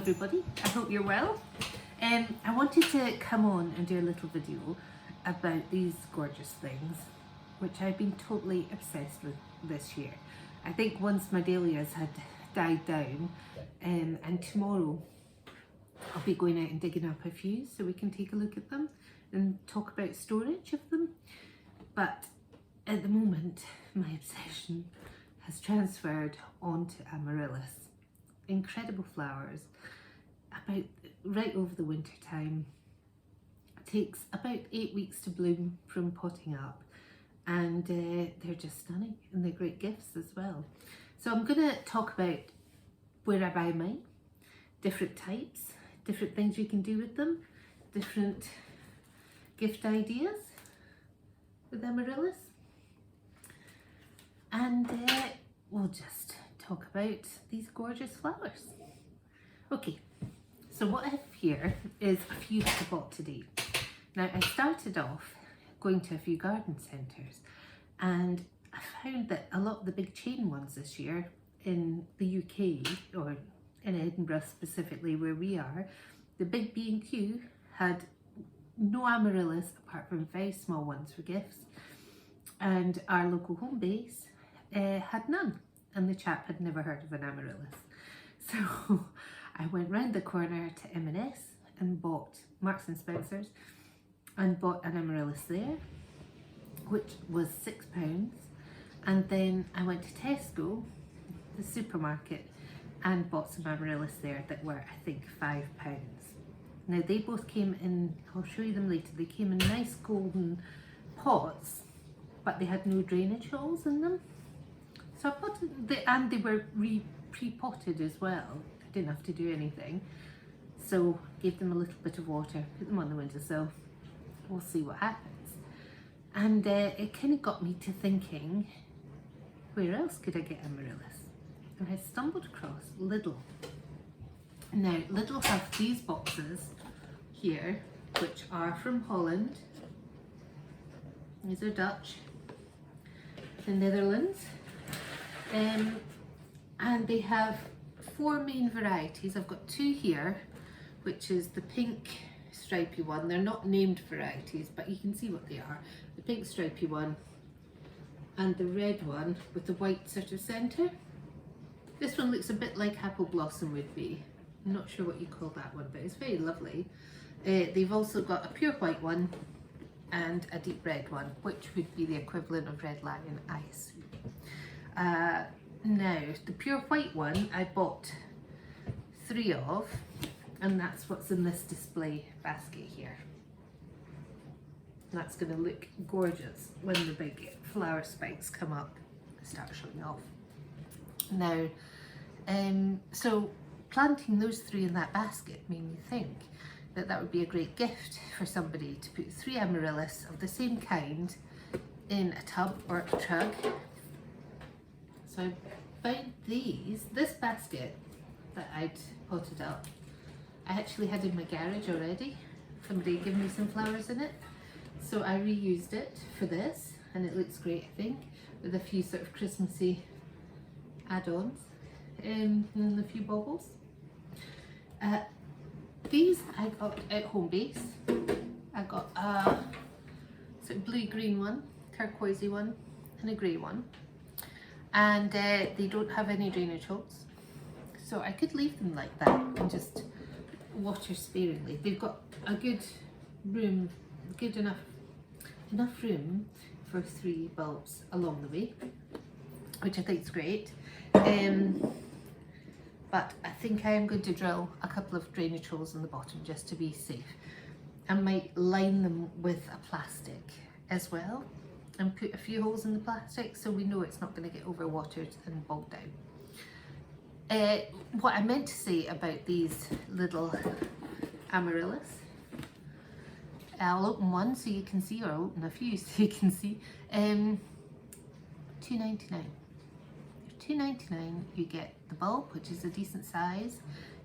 everybody, I hope you're well. I wanted to come on and do a little video about these gorgeous things, which I've been totally obsessed with this year. I think once my dahlias had died down, and tomorrow I'll be going out and digging up a few so we can take a look at them and talk about storage of them. But at the moment, my obsession has transferred onto Amaryllis. Incredible flowers, about right over the winter time. It takes about 8 weeks to bloom from potting up, and they're just stunning, and they're great gifts as well. So I'm going to talk about where I buy mine, different types, different things you can do with them, different gift ideas with Amaryllis, and we'll just talk about these gorgeous flowers. Okay, so what I have here is a few that I bought today. Now, I started off going to a few garden centres, and I found that a lot of the big chain ones this year in the UK, or in Edinburgh specifically where we are, the big B&Q had no Amaryllis apart from very small ones for gifts, and our local home base had none. And the chap had never heard of an Amaryllis. So I went round the corner to M&S and bought Marks and Spencer's and bought an Amaryllis there, which was £6. And then I went to Tesco, the supermarket, and bought some Amaryllis there that were, I think, £5. Now they both came in, I'll show you them later, they came in nice golden pots, but they had no drainage holes in them. So I potted, and they were pre-potted as well. I didn't have to do anything. So gave them a little bit of water, put them on the windowsill. We'll see what happens. And it kind of got me to thinking, where else could I get Amaryllis? And I stumbled across Lidl. Now Lidl have these boxes here, which are from Holland. These are Dutch, the Netherlands. And they have 4 main varieties. I've got 2 here, which is the pink stripy one. They're not named varieties, but you can see what they are. The pink stripy one and the red one with the white sort of centre. This one looks a bit like apple blossom would be. I'm not sure what you call that one, but it's very lovely. They've also got a pure white one and a deep red one, which would be the equivalent of Red Lion, I assume. Now, the pure white one I bought 3 of, and that's what's in this display basket here. That's going to look gorgeous when the big flower spikes come up and start showing off. Now, so planting those 3 in that basket made me think that that would be a great gift for somebody, to put 3 Amaryllis of the same kind in a tub or a trug. So I found this basket that I'd potted up, I actually had in my garage already. Somebody gave me some flowers in it. So I reused it for this, and it looks great, I think, with a few sort of Christmassy add-ons and a few baubles. These I got at Home Base. I got a sort of blue-green one, turquoisey one, and a grey one. And they don't have any drainage holes, so I could leave them like that and just water sparingly. They've got a good room, good enough room for 3 bulbs along the way, which I think is great. But I think I am going to drill a couple of drainage holes in the bottom just to be safe. I might line them with a plastic as well, and put a few holes in the plastic so we know it's not going to get overwatered and bogged down. What I meant to say about these little Amaryllis, I'll open one so you can see, or I'll open a few so you can see. £2.99. £2.99 you get the bulb, which is a decent size,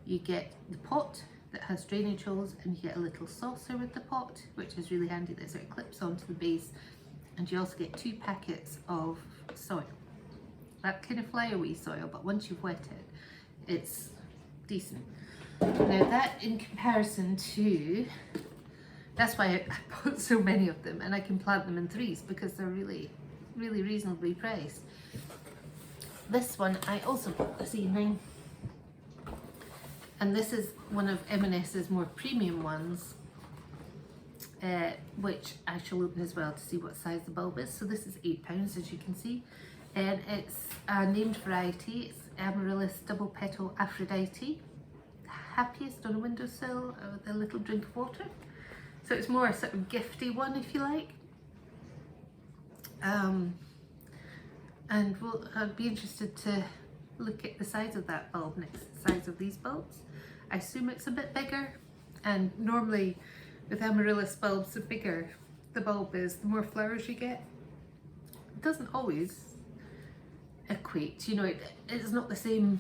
you get the pot that has drainage holes, and you get a little saucer with the pot, which is really handy, that sort of clips onto the base. And you also get 2 packets of soil. That kind of flyaway soil, but once you've wet it, it's decent. Now that in comparison to, that's why I bought so many of them, and I can plant them in threes because they're really reasonably priced. This one I also bought this evening, and this is one of M&S's more premium ones, which I shall open as well to see what size the bulb is. So this is £8, as you can see, and it's a named variety. It's Amaryllis double petal Aphrodite, happiest on a windowsill with a little drink of water. So it's more a sort of gifty one, if you like. And I'd be interested to look at the size of that bulb next to the size of these bulbs. I assume it's a bit bigger, and normally with Amaryllis bulbs, the bigger the bulb is, the more flowers you get. It doesn't always equate, you know, it's not the same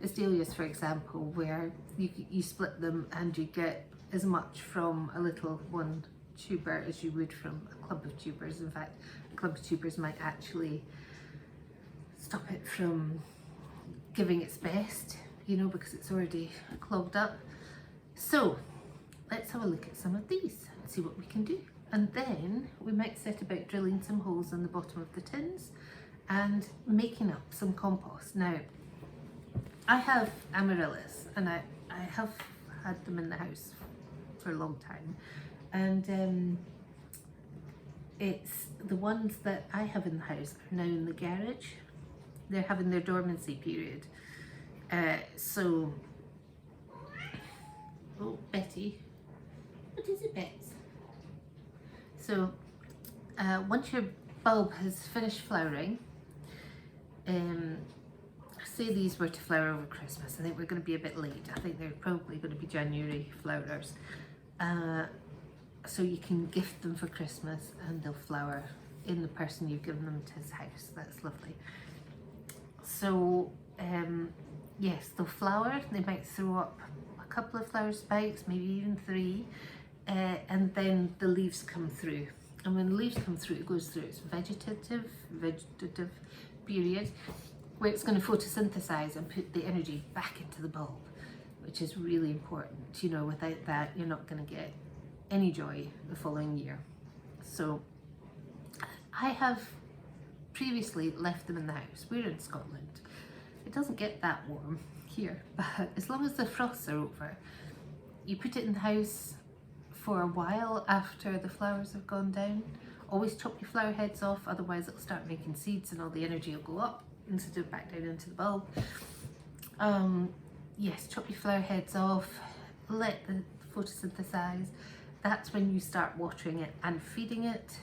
as dahlias, for example, where you split them and you get as much from a little one tuber as you would from a clump of tubers. In fact, a clump of tubers might actually stop it from giving its best, you know, because it's already clogged up. So let's have a look at some of these and see what we can do, and then we might set about drilling some holes in the bottom of the tins and making up some compost. Now I have Amaryllis, and I have had them in the house for a long time, and it's the ones that I have in the house are now in the garage. They're having their dormancy period. So, oh, Betty, what is it, Bets? So, once your bulb has finished flowering, say these were to flower over Christmas, I think we're going to be a bit late. I think they're probably going to be January flowers. So you can gift them for Christmas and they'll flower in the person you've given them to his house. That's lovely. So yes, they'll flower. They might throw up a couple of flower spikes, maybe even 3, and then the leaves come through. And when the leaves come through, it goes through its vegetative period, where it's going to photosynthesize and put the energy back into the bulb, which is really important. You know, without that, you're not going to get any joy the following year. So I have previously left them in the house. We're in Scotland. It doesn't get that warm here, but as long as the frosts are over, you put it in the house for a while after the flowers have gone down. Always chop your flower heads off, otherwise it'll start making seeds and all the energy will go up instead of back down into the bulb. Yes, chop your flower heads off, let the photosynthesize. That's when you start watering it and feeding it.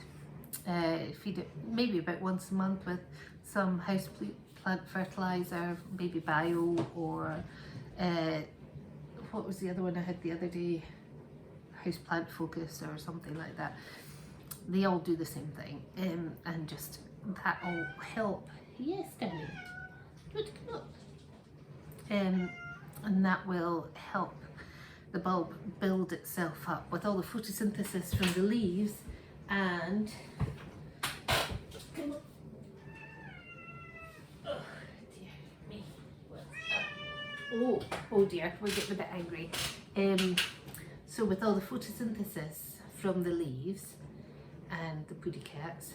Feed it maybe about once a month with some house plant fertilizer, maybe bio, or what was the other one I had the other day? House plant focus or something like that. They all do the same thing, and just that'll help. Yes, darling. Good, come up. And that will help the bulb build itself up with all the photosynthesis from the leaves. And come on. Oh dear me, what's up? Oh dear, we're getting a bit angry. So with all the photosynthesis from the leaves and the puddy cats,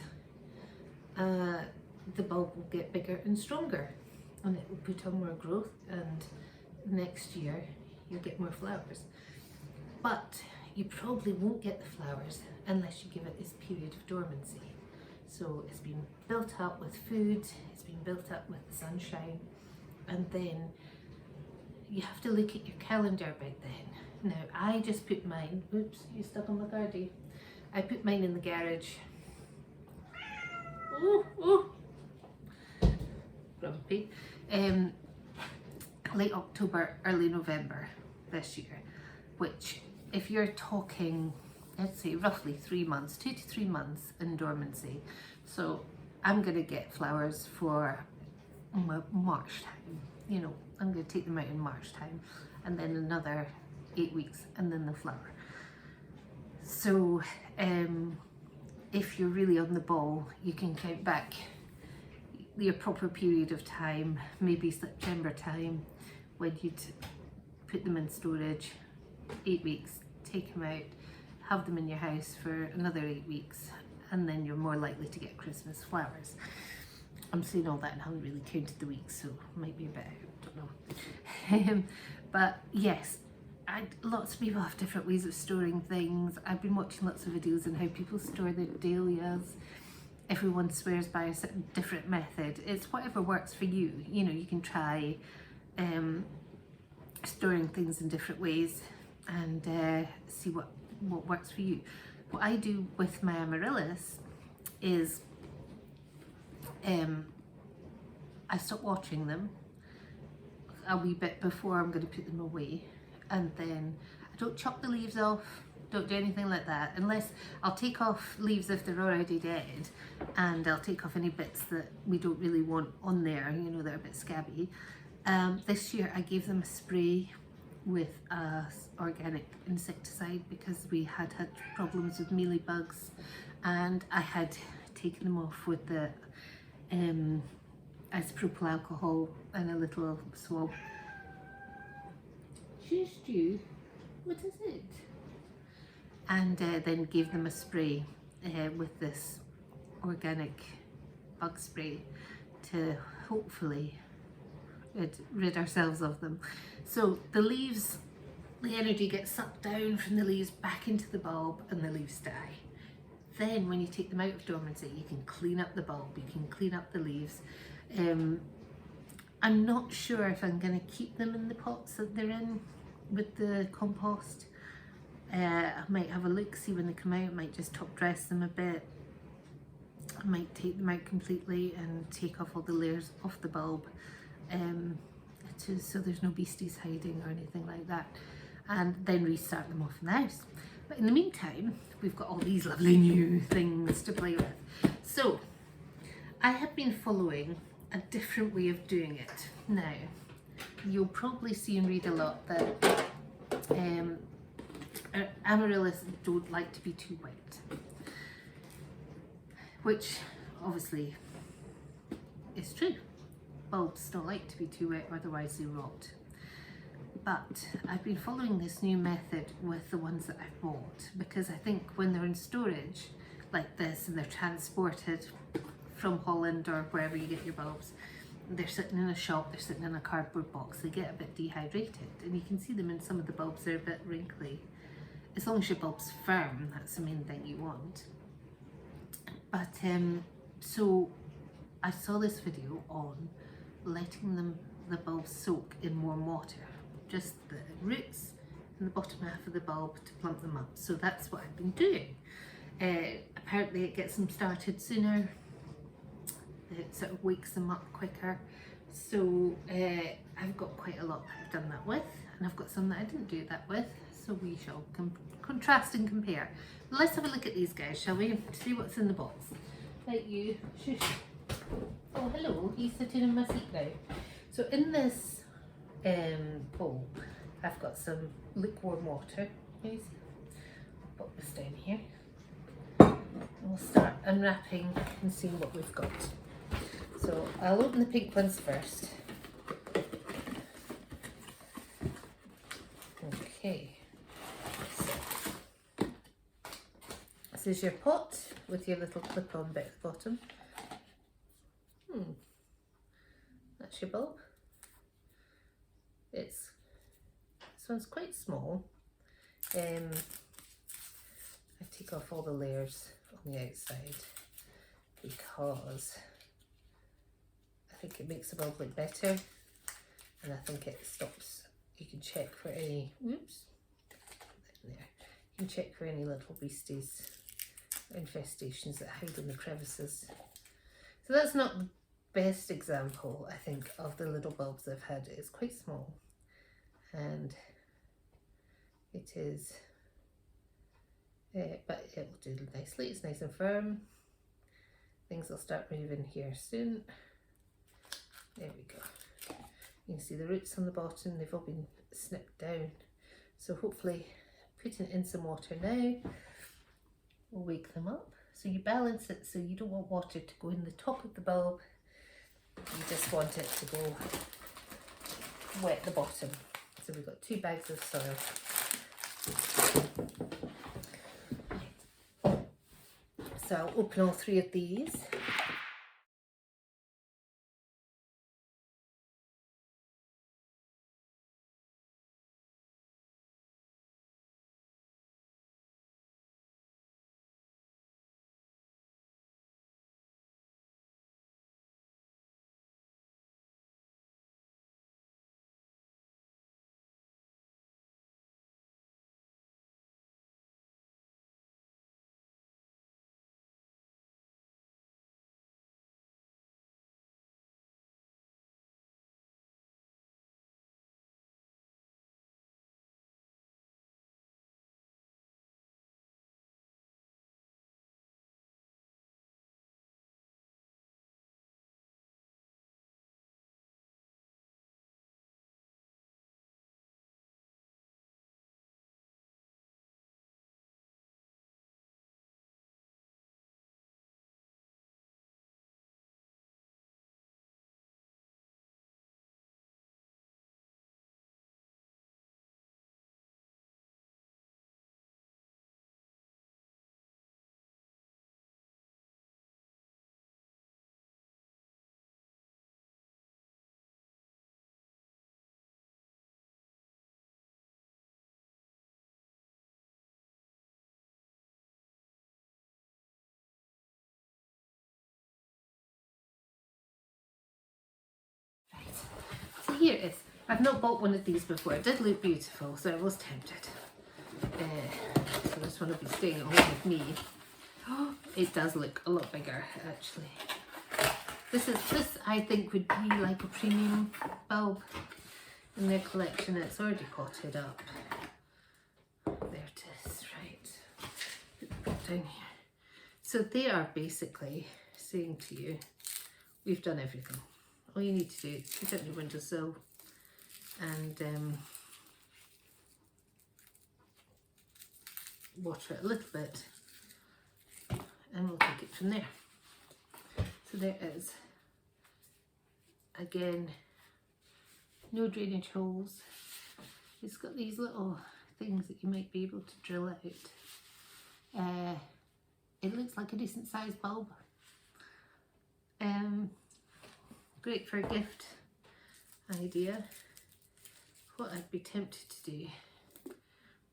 the bulb will get bigger and stronger, and it will put on more growth, and next year you'll get more flowers. But you probably won't get the flowers unless you give it this period of dormancy. So it's been built up with food, it's been built up with the sunshine, and then you have to look at your calendar about then. Now I just put mine, oops, you stuck on my garden. I put mine in the garage. Oh, grumpy. Late October, early November this year, which if you're talking, let's say roughly 3 months, 2 to 3 months in dormancy. So I'm going to get flowers for March time, you know, I'm going to take them out in March time, and then another 8 weeks and then the flower. So if you're really on the ball, you can count back your proper period of time, maybe September time, when you'd put them in storage 8 weeks, take them out, have them in your house for another 8 weeks, and then you're more likely to get Christmas flowers. I'm saying all that and haven't really counted the weeks, so it might be a bit out, don't know. But yes, lots of people have different ways of storing things. I've been watching lots of videos on how people store their dahlias. Everyone swears by a different method. It's whatever works for you. You know, you can try storing things in different ways and see what works for you. What I do with my Amaryllis is I stop watering them a wee bit before I'm going to put them away, and then I don't chop the leaves off, don't do anything like that, unless I'll take off leaves if they're already dead, and I'll take off any bits that we don't really want on there, you know, that are a bit scabby. This year I gave them a spray with organic insecticide because we had problems with mealybugs, and I had taken them off with the isopropyl alcohol and a little swab. Shush, what is it? And then gave them a spray with this organic bug spray to hopefully rid ourselves of them. So the leaves, the energy gets sucked down from the leaves back into the bulb and the leaves die. Then when you take them out of dormancy, you can clean up the bulb, you can clean up the leaves. I'm not sure if I'm going to keep them in the pots that they're in with the compost. I might have a look, see when they come out, I might just top dress them a bit. I might take them out completely and take off all the layers off the bulb, so there's no beasties hiding or anything like that, and then restart them off in the house. But in the meantime, we've got all these lovely new things to play with. So I have been following a different way of doing it. Now, you'll probably see and read a lot that Amaryllis don't like to be too wet, which obviously is true. Bulbs don't like to be too wet, otherwise they rot. But I've been following this new method with the ones that I've bought, because I think when they're in storage like this and they're transported from Holland or wherever you get your bulbs, they're sitting in a shop, they're sitting in a cardboard box, they get a bit dehydrated, and you can see them in some of the bulbs, they're a bit wrinkly. As long as your bulb's firm, that's the main thing you want. But so I saw this video on letting the bulbs soak in warm water, just the roots and the bottom half of the bulb to plump them up. So that's what I've been doing. Apparently it gets them started sooner, it sort of wakes them up quicker. So I've got quite a lot that I've done that with, and I've got some that I didn't do that with. So we shall contrast and compare. Let's have a look at these guys, shall we? See what's in the box. Right, you, shush. Oh, hello, he's sitting in my seat now. So in this bowl, I've got some lukewarm water. Can you see? I'll put this down here. And we'll start unwrapping and seeing what we've got. So I'll open the pink ones first. Okay. So, this is your pot with your little clip-on bit at the bottom. That's your bulb. This one's quite small. I take off all the layers on the outside because I think it makes the bulb look better, and I think it stops. You can check for any, oops, there. You can check for any little beasties or infestations that hide in the crevices. So that's not the best example, I think, of the little bulbs I've had. It's quite small, and it is, but it will do nicely. It's nice and firm. Things will start moving here soon. There we go. You can see the roots on the bottom, they've all been snipped down. So hopefully putting in some water now will wake them up. So you balance it, so you don't want water to go in the top of the bulb. You just want it to go wet the bottom. So So we've got 2 bags of soil. So I'll open all 3 of these. So here it is. I've not bought one of these before. It did look beautiful, so I was tempted. So this one will be staying at home with me. Oh, it does look a lot bigger, actually. This I think would be like a premium bulb in their collection. It's already potted up. There it is, right. Put it down here. So they are basically saying to you, we've done everything. All you need to do is put it on your windowsill and water it a little bit, and we'll take it from there. So there it is. Again, no drainage holes. It's got these little things that you might be able to drill out. It looks like a decent sized bulb. Great for a gift idea. What I'd be tempted to do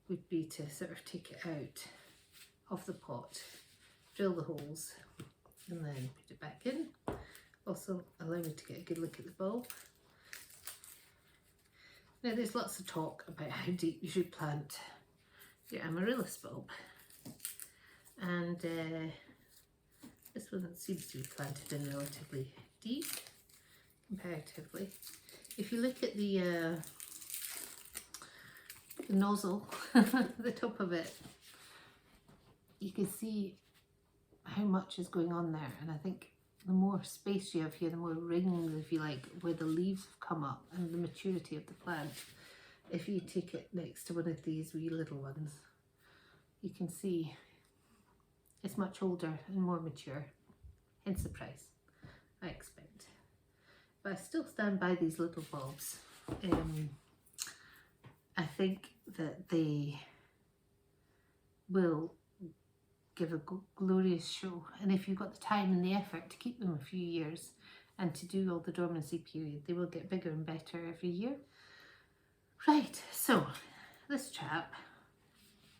would be to sort of take it out of the pot, drill the holes, and then put it back in. Also allow me to get a good look at the bulb. Now there's lots of talk about how deep you should plant your Amaryllis bulb, and this one seems to be planted in relatively deep comparatively. If you look at the nozzle, the top of it, you can see how much is going on there, and I think the more space you have here, the more rings, if you like, where the leaves have come up and the maturity of the plant. If you take it next to one of these wee little ones, you can see it's much older and more mature, hence the price, I expect. But I still stand by these little bulbs. I think that they will give a glorious show, and if you've got the time and the effort to keep them a few years and to do all the dormancy period, they will get bigger and better every year. Right, so this chap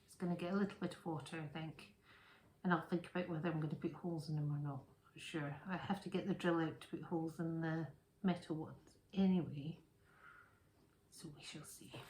is going to get a little bit of water, I think, and I'll think about whether I'm going to put holes in them or not. For sure, I have to get the drill out to put holes in the metal ones anyway, so we shall see.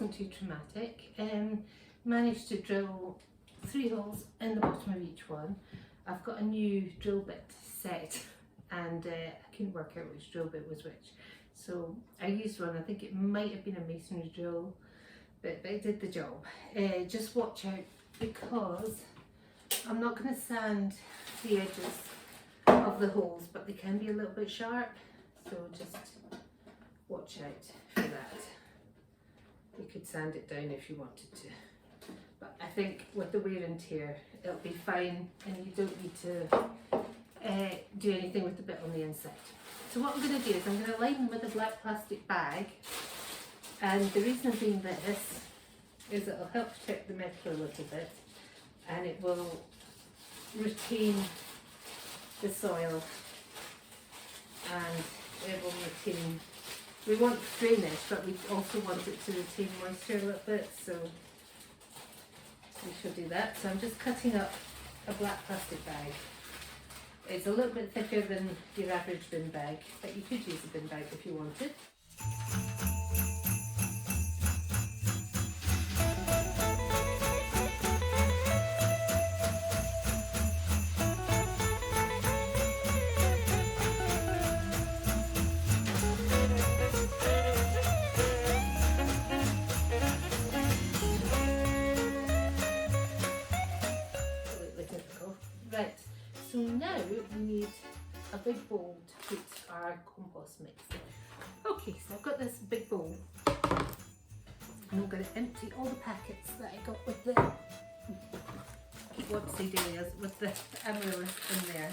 wasn't too traumatic. Managed to drill 3 holes in the bottom of each one. I've got a new drill bit set and I couldn't work out which drill bit was which. So I used one, I think it might have been a masonry drill, but it did the job. Just watch out because I'm not going to sand the edges of the holes, but they can be a little bit sharp, so just watch out for that. You could sand it down if you wanted to, but I think with the wear and tear it'll be fine and you don't need to do anything with the bit on the inside. So what I'm going to do is I'm going to line them with a black plastic bag, and the reason being this is it'll help protect the metal a little bit and it will retain the soil and it will retain, we want drainage but we also want it to retain moisture a little bit, so we shall do that. So I'm just cutting up a black plastic bag. It's a little bit thicker than your average bin bag, but you could use a bin bag if you wanted. Right, so now we need a big bowl to put our compost mix in. Okay, so I've got this big bowl and I'm going to empty all the packets that I got with the whoopsie daisies with the Amaryllis in there.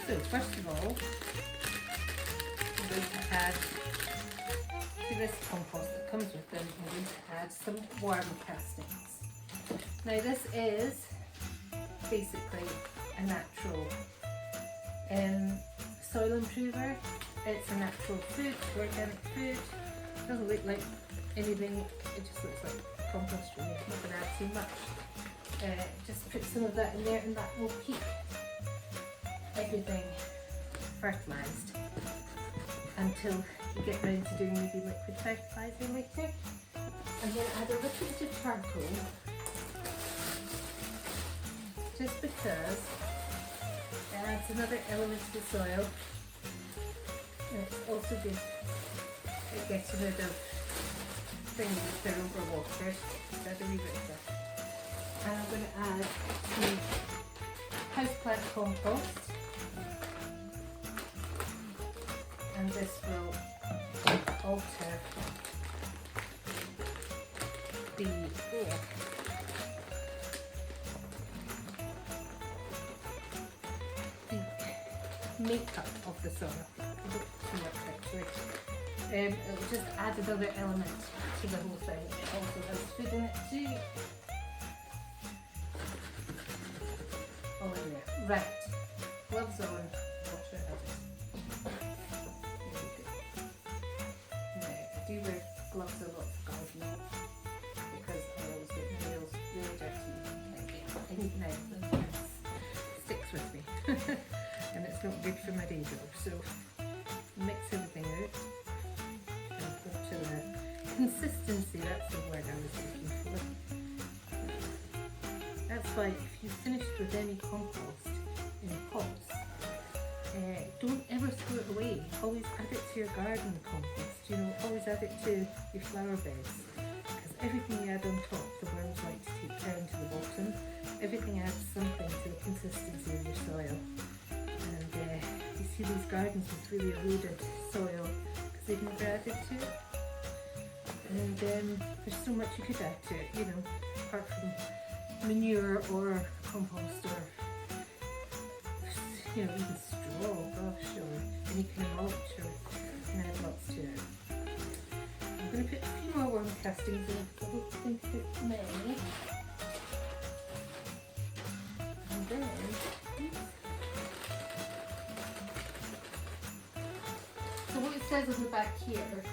So first of all, I'm going to add to this compost that comes with them, I'm going to add some worm castings. Now this is basically a natural soil improver. It's a natural food, organic food. It doesn't look like anything, it just looks like compost really. I'm not going to add too much. Just put some of that in there and that will keep everything fertilised until you get round to doing maybe liquid fertiliser later. I'm going to add a little bit of charcoal just because it adds another element to the soil, and it's also good at getting rid of things that are overwatered. So add a wee bit of that. And I'm going to add some houseplant compost, and this will alter the makeup of the soil. Too much actually. It will just add another element to the whole thing. It also has food in it too. All in there. Right. Gloves on. Water out. Now, I do wear gloves a lot for gardening because I always get my nails really dirty. I need knives and sticks with me. And it's not good for my day job. So mix everything out. And go to the consistency, that's the word I was looking for. That's why if you finished with any compost in pots, don't ever throw it away. Always add it to your garden compost, you know, always add it to your flower beds. Because everything you add on top, the worms like to take down to the bottom. Everything adds something to the consistency of your soil. And you see these gardens with really eroded soil because they've never added to it. And there's so much you could add to it, you know, apart from manure or compost or, you know, even straw, gosh, or any kind of mulch, or you can add lots to it. I'm going to put a few more worm castings in because I don't think it's many. And then, so what it says on the back here,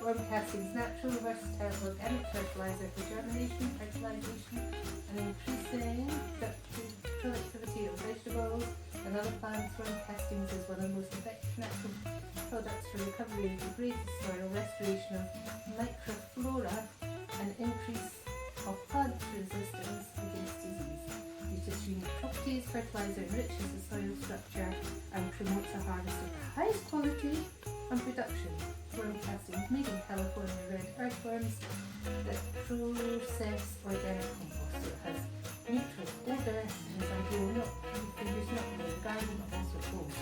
worm castings, natural, versatile, organic fertilizer for germination, fertilization, and increasing productivity of vegetables and other plants. Worm castings is one of the most effective natural products for recovery of degraded soil, restoration of microflora, and increase of plant resistance against disease. Due to its unique properties, fertilizer enriches the soil structure and promotes a harvest of the highest quality and production. Worm castings made in California red earthworms that process organic compost. So it has neutral odour and is ideal not for use not only in the garden but also at home.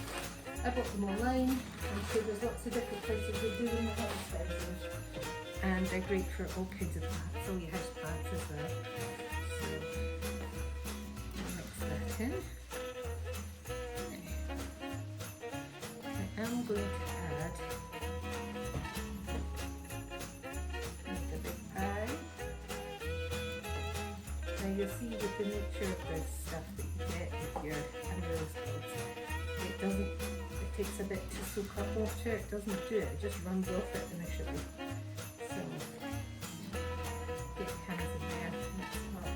I bought them online. I'm sure there's lots of different places they do them, not expensive. And they're great for all kinds of plants, all your house plants as well. So mix that in. I am going to add the big pie. Now you'll see with the nature of this stuff that you get with your Amaryllis pods, it takes a bit to soak up water, it doesn't do it, it just runs off it initially. So get your hands in there, mix it up,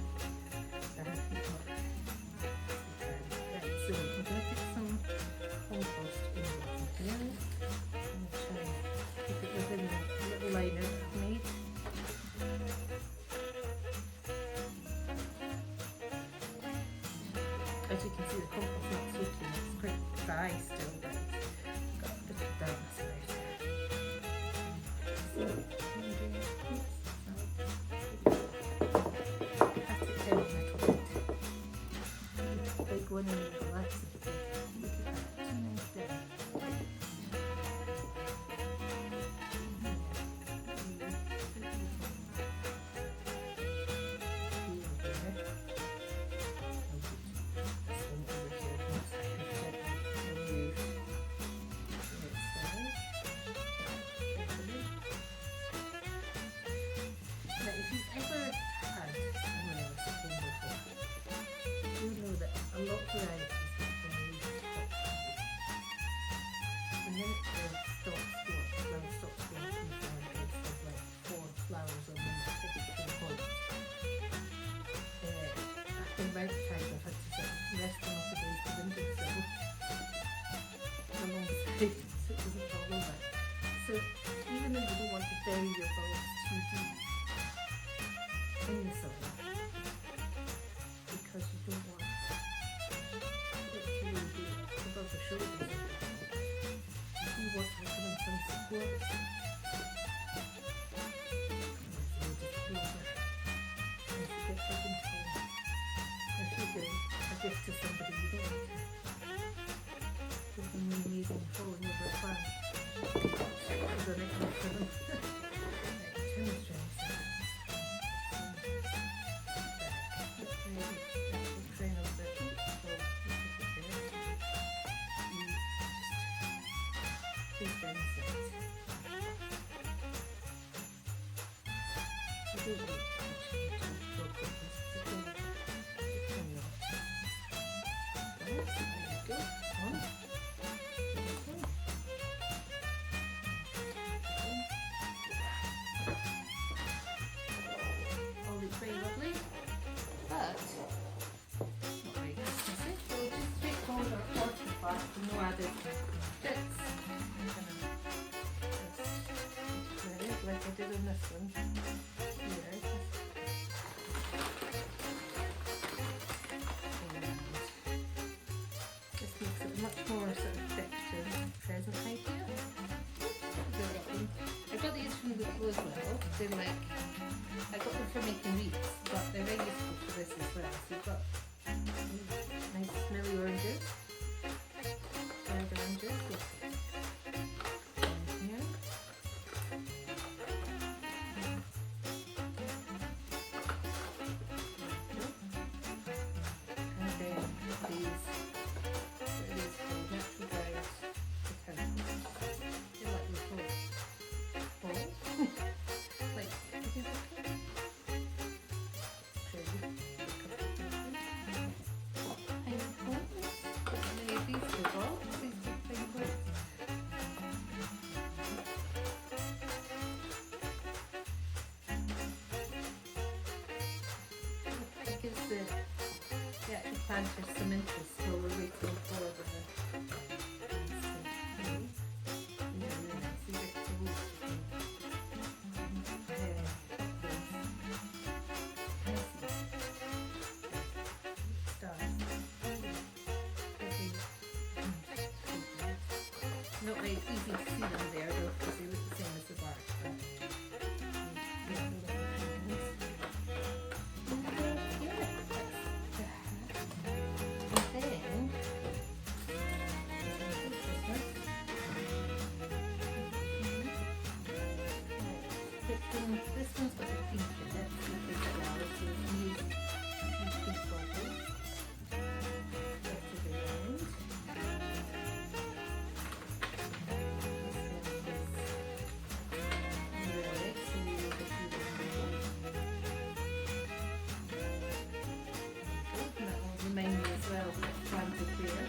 Right, so I'm going to put some compost in the bottom here. I'm try and keep it within the little liner that I've made. As you can see, the compost is not soaking, it's quite dry still, but it's got a bit of dampness about it. So, pat it down a little bit. Big one and relax it a bit. Look at that, too nice there. A lot of varieties that can use and then it stops going, when it stops going too far, it's like 4 flowers on one particular point. I think by the time I've had to sort of rest them off against the windowsill alongside, so it doesn't fall over. So even though you don't want to bury your bulbs too deep in the soil, because you don't want above the shoulders. You do want to give them some support. If you give a gift to somebody you don't want to give them an amazing falling over a plant. Is that it for them? Turn the strings. All looks very lovely, but not very Christmassy, so just straightforward this one here. This makes it much more sort of fit to present idea. I got these from the as well. They're like, I got them for making wreaths, but they're very useful for this as well. So you've got nice smelly oranges. Dried oranges. Here. And then these natural dried botanicals. They're like little balls. Like, it gives the actual planters some interest while we're waiting for the not very easy to see them there though, because they look the same as the bark. But, yeah, they look nice. And then, this one's got a pink in it. So use pink bubbles. Remind me as well of planted here.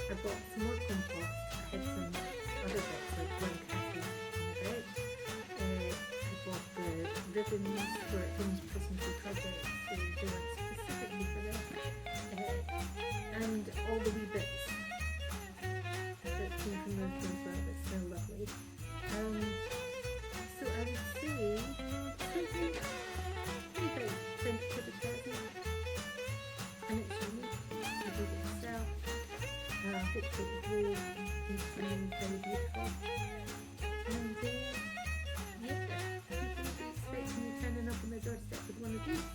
I bought some more compost. I had some other bits like one coffee on the bed. I bought the ribbons for Tim's Christmassy project, so they went specifically for this. And all the wee bits that came from the as well that smell lovely. So I would say something pretty big to the present. And it's unique. You do it yourself. Hopefully it will be something very beautiful. And yeah, people will be expecting you turning up on their doorstep with one of these.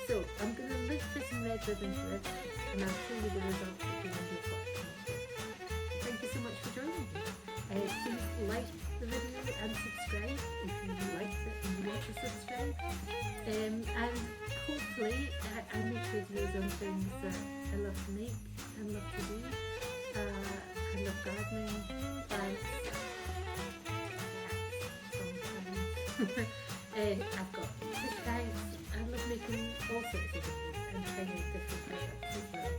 So I'm going to look for some red ribbon for it, and I'll show you the results at the end of what comes up. Thank you so much for joining me. Please like the video and subscribe if you liked it and you want to subscribe. And hopefully I make videos on things that I love to make and love to do. I love gardening, plants, sometimes. I've got fish tanks. I love making all sorts of videos and trying out different products as well.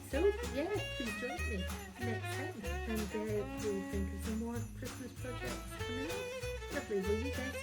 So yeah, please join me next time and we'll think of some more Christmas projects coming up. Lovely, will you guys